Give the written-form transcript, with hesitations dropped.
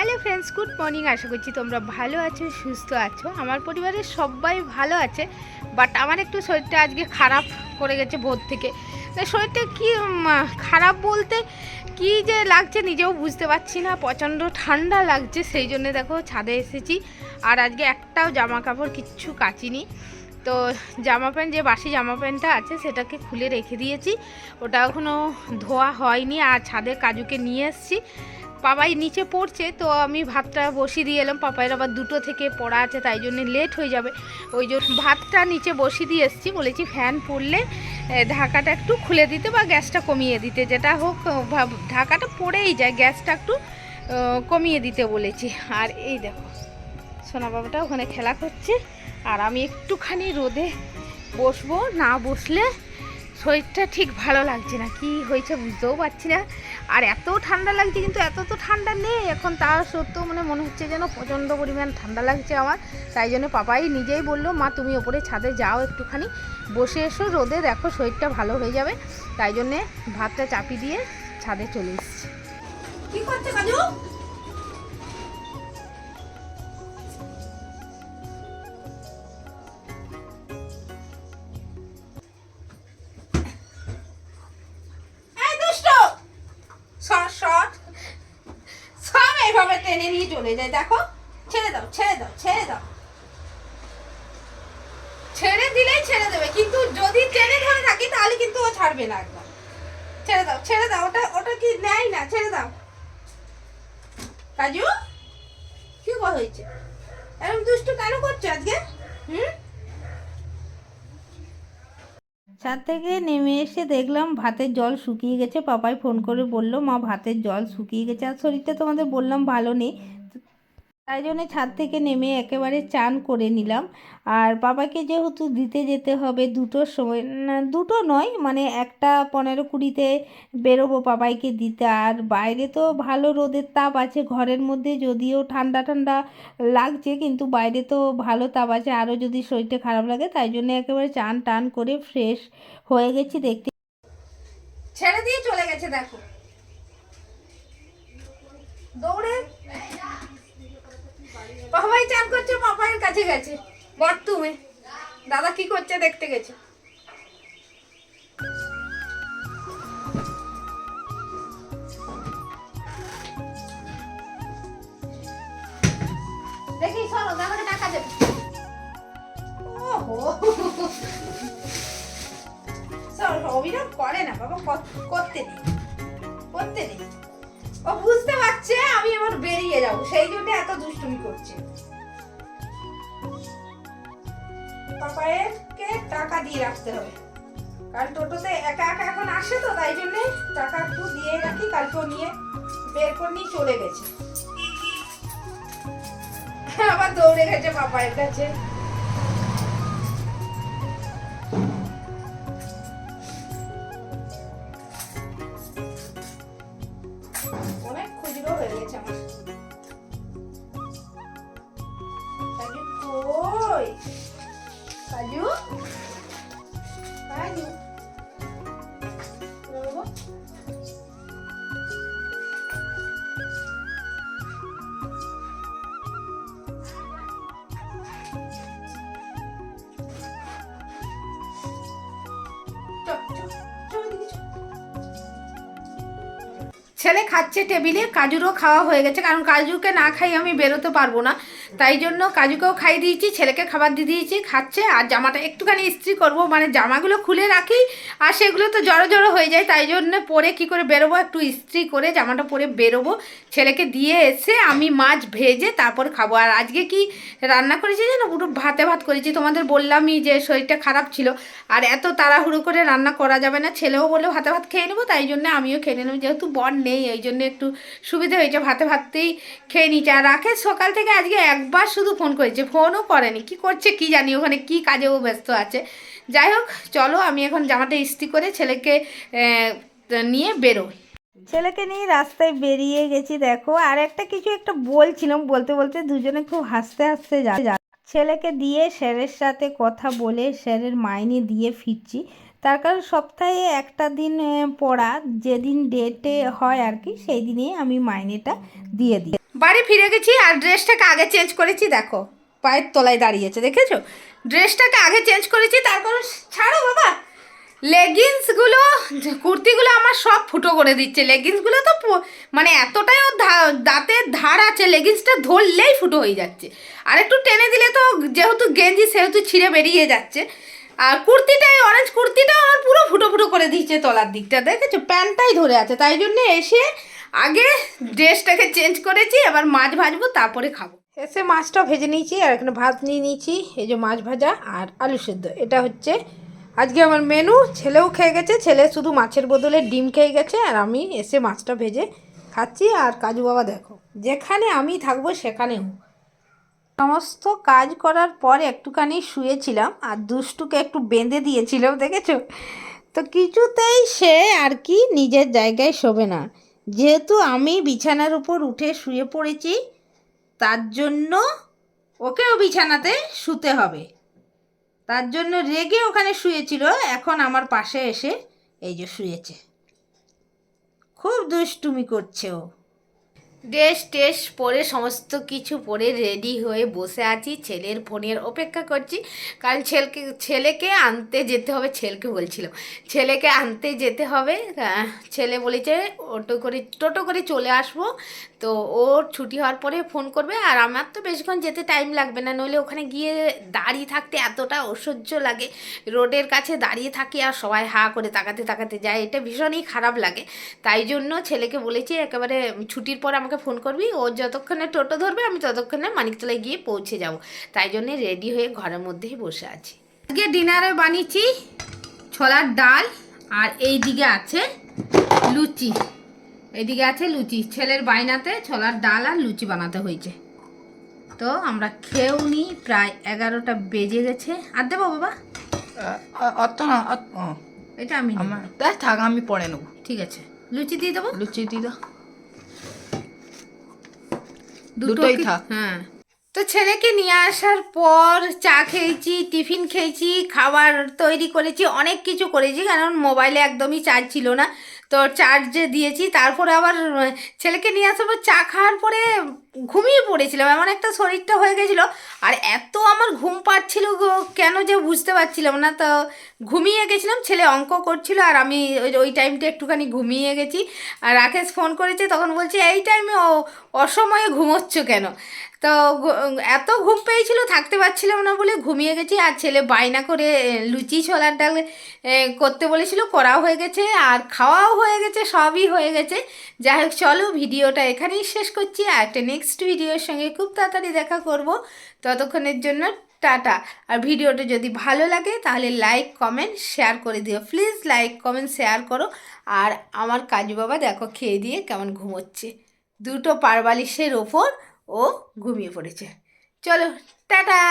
Hello friends, good morning. আশা করছি তোমরা ভালো আছো, সুস্থ আছো। আমার পরিবারের সবাই ভালো আছে, বাট আমার একটু শরীরটা আজকে খারাপ করে গেছে ভোর থেকে। শরীরটা কি খারাপ বলতে কি যে লাগছে নিজেও বুঝতে পারছি না। প্রচণ্ড ঠান্ডা লাগছে, সেই জন্য দেখো ছাদে এসেছি। আর আজকে একটাও জামা কাপড় কিচ্ছু কাচিনি। তো জামা প্যান্ট, যে বাসি জামা প্যান্টটা আছে সেটাকে খুলে রেখে দিয়েছি, ওটা এখনও ধোয়া হয়নি। আর ছাদে কাজুকে নিয়ে এসেছি, পাপাই নিচে পড়ছে, তো আমি ভাতটা বসিয়ে দিয়ে এলাম। পাপাইয়ের আবার 2টো থেকে পড়া আছে, তাই জন্য লেট হয়ে যাবে। ওই জন্য ভাতটা নিচে বসিয়ে দিয়ে এসেছি। বলেছি ফ্যান পড়লে ঢাকাটা একটু খুলে দিতে বা গ্যাসটা কমিয়ে দিতে, যেটা হোক। ঢাকাটা পড়েই যায়, গ্যাসটা একটু কমিয়ে দিতে বলেছি। আর এই দেখো সোনা বাবাটা ওখানে খেলা করছে, আর আমি একটুখানি রোদে বসবো। না বসলে শরীরটা ঠিক ভালো লাগছে না, কি হয়েছে বুঝতেও পারছি না। আর এত ঠান্ডা লাগছে, কিন্তু এত তো ঠান্ডা নেই এখন, তা সত্ত্বেও মনে হচ্ছে যেন প্রচণ্ড পরিমাণ ঠান্ডা লাগছে আমার। তাই জন্য পাপাই নিজেই বললো, মা তুমি ওপরে ছাদে যাও, একটুখানি বসে এসো রোদে, দেখো শরীরটা ভালো হয়ে যাবে। তাই জন্যে ভাতটা চাপি দিয়ে ছাদে চলে এসেছি। কি করছে কাজু? টেনে নিয়ে চলে যায়, দেখো। ছেড়ে দাও, ছেড়ে দাও, ছেড়ে দাও। ছেড়ে দিলেই ছেড়ে দেবে, কিন্তু যদি টেনে ধরে থাকি তাহলে কিন্তু ও ছাড়বে না একদম। ছেড়ে দাও, ছেড়ে দাও। ওটা ওটা কি নেয় না, ছেড়ে দাও। কাজু কি হয়েছে, এরকম দুষ্টু কেন করছো আজকে? ছাদ থেকে নেমে এসে দেখলাম ভাতের জল শুকিয়ে গেছে। পাপাই ফোন করে বলল, মা ভাতের জল শুকিয়ে গেছে। আর শরীরটা তোমাদের বললাম ভালো নেই, তাই জন্য ছাদ থেকে নেমে একেবারে চান করে নিলাম। আর বাবাকে যেহেতু দিতে যেতে হবে 2টোর সময়, না 2টো নয়, 1:15-20 বেরোবো বাবাইকে দিতে। আর বাইরে তো ভালো রোদের তাপ আছে, ঘরের মধ্যে যদিও ঠান্ডা ঠান্ডা লাগছে, কিন্তু বাইরে তো ভালো তাপ আছে। আরও যদি শরীরটা খারাপ লাগে, তাই জন্য একেবারে চান টান করে ফ্রেশ হয়ে গেছি। দেখতে ছেড়ে দিয়ে চলে গেছে, দেখো দৌড়ে। পাপাই চান করছে, পাপাইয়ের কাছে গেছে বাথরুমে। দাদা কি করছে দেখতে গেছে। দেখি সরো, দাদাকে টাকা দেবে। ওহো সরো, অভিনয় করে না বাবা, করতে নেই, করতে নেই। ও বুঝতে পারছে আমি এবার বেরিয়ে যাবো, সেই জন্য এত দুষ্টুমি করছে। পাপাইকে টাকা দিয়ে রাখতে হবে, কারণ টোটোতে একা একা এখন আসে, তো তাই জন্য টাকা একটু দিয়ে রাখি। কালকেও নিয়ে বের করে নিয়ে চলে গেছে, আবার দৌড়ে গেছে পাপাইয়ের কাছে। অনেক খুচরো হয়ে গেছে আমার। কাজু কই? কাজু, কাজু ছেলে খাচ্ছে টেবিলে, কাজুরও খাওয়া হয়ে গেছে, কারণ কাজুকে না খাই আমি বেরোতে পারবো না। তাই জন্য কাজুকেও খাই দিয়েছি, ছেলেকে খাবার দিয়ে দিয়েছি, খাচ্ছে। আর জামাটা একটুখানি ইস্ত্রি করব, জামাগুলো খুলে রাখি আর সেগুলো তো জড়ো জড়ো হয়ে যায়, তাই জন্য পরে কি করে বেরোবো, একটু ইস্ত্রি করে জামাটা পরে বেরোবো। ছেলেকে দিয়ে এসে আমি মাছ ভেজে তারপর খাবো। আর আজকে কি রান্না করেছি জানো, পুরো ভাতে ভাত করেছি। তোমাদের বললামই যে শরীরটা খারাপ ছিল, আর এত তাড়াহুড়ো করে রান্না করা যাবে না। ছেলেও বললো ভাতে ভাত খেয়ে নেবো, তাই জন্য আমিও খেয়ে নেবো, যেহেতু বর নেই এই জন্য একটু সুবিধা হয়েছে, ভাতে ভাতেই খেয়ে নিচ্ছে। আর রাকেশ সকাল থেকে আজকে একবার শুধু ফোন করেছে, ফোনও করেনি, কি করছে কি জানি, ওখানে কি কাজেও ব্যস্ত আছে। যাই হোক, চলো আমি এখন জামাটা ইস্ত্রি করে ছেলেকে নিয়ে বেরোই। ছেলেকে নিয়ে রাস্তায় বেরিয়ে গেছি। দেখো, আর একটা কিছু একটা বলছিলাম, বলতে বলতে দুজনে খুব হাসতে হাসতে যা। ছেলেকে দিয়ে স্যারের সাথে কথা বলে স্যারের মাইনে দিয়ে ফিরছি। তার কারণ সপ্তাহে একটা দিন পড়া, যেদিন ডেটে হয় আর কি, সেই দিনেই আমি মাইনেটা দিয়ে দিই। বাড়ি ফিরে গেছি আর ড্রেসটাকে আগে চেঞ্জ করেছি, দেখো পায়ের তলায় দাঁড়িয়েছে, দেখেছো? ড্রেসটাকে আগে চেঞ্জ করেছি, তার কারণ ছাড়ো বাবা, লেগিংসগুলো কুর্তিগুলো আমার সব ফুটো করে দিচ্ছে। লেগিংসগুলো তো মানে এতটাই দাঁতের ধার আছে, লেগিংসটা ধরলেই ফুটো হয়ে যাচ্ছে, আর একটু টেনে দিলে তো যেহেতু গেঞ্জি সেহেতু ছিঁড়ে বেরিয়ে যাচ্ছে। আর কুর্তিটাই, অরেঞ্জ কুর্তিটা আমার পুরো ফুটো ফুটো করে দিচ্ছে তলার দিকটা, দেখেছো? প্যান্টটাই ধরে আছে, তাই জন্য এসে আগে ড্রেসটাকে চেঞ্জ করেছি। এবার মাছ ভাজবো, তারপরে খাবো। এসে মাছটা ভেজে নিয়েছি, আর এখানে ভাত নিয়ে নিয়েছি, এই যে মাছ ভাজা আর আলু সেদ্ধ। এটা হচ্ছে আজকে আমার মেনু। ছেলেও খেয়ে গেছে, ছেলে শুধু মাছের বদলে ডিম খেয়ে গেছে, আর আমি এসে মাছটা ভেজে খাচ্ছি। আর কাজু বাবা দেখো, যেখানে আমি থাকবো সেখানেও। সমস্ত কাজ করার পর একটুখানি শুয়েছিলাম, আর দুষ্টুকে একটু বেঁধে দিয়েছিলাম, দেখেছো? তো কিছুতেই সে আর কি নিজের জায়গায় শোবে না। যেহেতু আমি বিছানার উপর উঠে শুয়ে পড়েছি, তার জন্য ওকেও বিছানাতে শুতে হবে। তার জন্য রেগে ওখানে শুয়েছিল, এখন আমার পাশে এসে এই যে শুয়েছে। খুব দুষ্টুমি করছে ও। ড্রেস টেস পরে সমস্ত কিছু পরে রেডি হয়ে বসে আছি, ছেলের ফোনের অপেক্ষা করছি। কারণ ছেলেকে আনতে যেতে হবে, ছেলেকে আনতে যেতে হবে। ছেলে বলেছে টোটো করে চলে আসবো, তো ওর ছুটি হওয়ার পরে ফোন করবে। আর আমার তো বেশিক্ষণ যেতে টাইম লাগবে না, নইলে ওখানে গিয়ে দাঁড়িয়ে থাকতে এতটা অসহ্য লাগে। রোডের কাছে দাঁড়িয়ে থাকি আর সবাই হা করে তাকাতে তাকাতে যায়, এটা ভীষণই খারাপ লাগে। তাই জন্য ছেলেকে বলেছি একেবারে ছুটির পর আমাকে ফোন করবি, ও যতক্ষণে টোটো ধরবে আমি ততক্ষণে মানিকতলায় গিয়ে পৌঁছে যাব। তাই জন্যে রেডি হয়ে ঘরের মধ্যেই বসে আছি। আজকে ডিনারে বানিয়েছি ছোলার ডাল, আর এই দিকে আছে লুচি। এইদিকে আছে লুচি, ছেলের বায়নাতে ছোলার ডাল আর লুচি বানাতে হয়েছে। তো আমরা খেয়েও নিই, প্রায় 11টা বেজে গেছে। আর দেবো বাবা? এটা আমি থাক, আমি পরে নেবো। ঠিক আছে, লুচি দিয়ে দেবো। লুচি দিয়ে দাও, দুটোই থাক। হ্যাঁ, তো ছেলেকে নিয়ে আসার পর চা খেয়েছি, টিফিন খেয়েছি, খাবার তৈরি করেছি, অনেক কিছু করেছি, কারণ মোবাইলে একদমই চার্জ ছিল না, তো চার্জে দিয়েছি। তারপরে আবার ছেলেকে নিয়ে আসার পর চা খাওয়ার পরে ঘুমিয়ে পড়েছিলাম, এমন একটা শরীরটা হয়ে গেছিলো। আর এত আমার ঘুম পাচ্ছিল কেন যে বুঝতে পারছিলাম না, তো ঘুমিয়ে গেছিলাম। ছেলে অঙ্ক করছিল আর আমি ওই টাইমটা একটুখানি ঘুমিয়ে গেছি। আর রাকেশ ফোন করেছে, তখন বলছে এই টাইমে অসময়ে ঘুমোচ্ছ কেন? তো এত ঘুম পেয়েছিল, থাকতে পারছিলাম না বলে ঘুমিয়ে গেছি। আর ছেলে বায়না করে লুচি ছোলার ডাল করতে বলেছিল, করাও হয়ে গেছে আর খাওয়াও হয়ে গেছে, সবই হয়ে গেছে। যাই হোক, চলো ভিডিওটা এখানেই শেষ করছি, আর একটা নেক্সট ভিডিওর সঙ্গে খুব তাড়াতাড়ি দেখা করব। ততক্ষণের জন্য টাটা। আর ভিডিওটা যদি ভালো লাগে তাহলে লাইক কমেন্ট শেয়ার করে দিও, প্লিজ লাইক কমেন্ট শেয়ার করো। আর আমার কাজু বাবা দেখো খেয়ে দিয়ে কেমন ঘুমোচ্ছে, দুটো পারবালিশের ওপর ও ঘুমিয়ে পড়েছে। চলো টাটা।